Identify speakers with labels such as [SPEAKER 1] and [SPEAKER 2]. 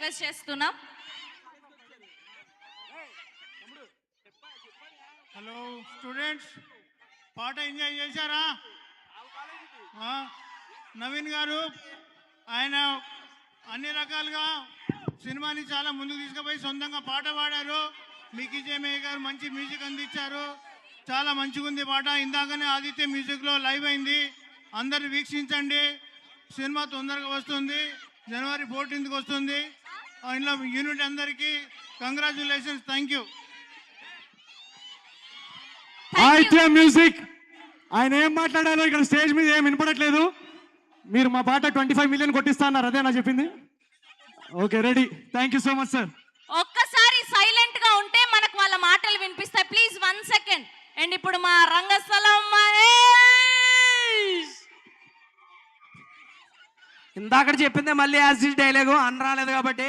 [SPEAKER 1] Request చేస్తున్నాం.
[SPEAKER 2] Hello students, పాట enjoy చేశారా? నవీన్ గారు ఆయన అన్ని రకాలుగా సినిమాని చాలా ముందుకు తీసుకుపోయి సొంతంగా పాట పాడారు. మికీ జేమయ్య గారు మంచి మ్యూజిక్ అందించారు. చాలా మంచిగా ఉంది పాట. ఇందాకనే ఆదిత్య మ్యూజిక్లో లైవ్ అయింది, అందరు వీక్షించండి. సినిమా తొందరగా వస్తుంది, జనవరి 14th వస్తుంది. ఇందులో యూనిట్ అందరికీ congratulations, thank you.
[SPEAKER 3] Aditya music ఆయన ఏం మాట్లాడారో ఇక్కడ స్టేజ్ మీద ఏం వినపడట్లేదు. మీరు మా పాట 25 million కొట్టిస్తా అన్నారు, అదేనా చెప్పింది? Okay, ready. Thank you so much sir.
[SPEAKER 1] ఒక్కసారి సైలెంట్ గా ఉంటే మనకు వాళ్ళ మాటలు వినిపిస్తాయి. Please 1 second. అండ్ ఇప్పుడు మా రంగస్థలం మహేష్
[SPEAKER 4] ఇందాక చెప్పిందే మళ్ళీ యాజ్ డైలాగు అని రాలేదు కాబట్టి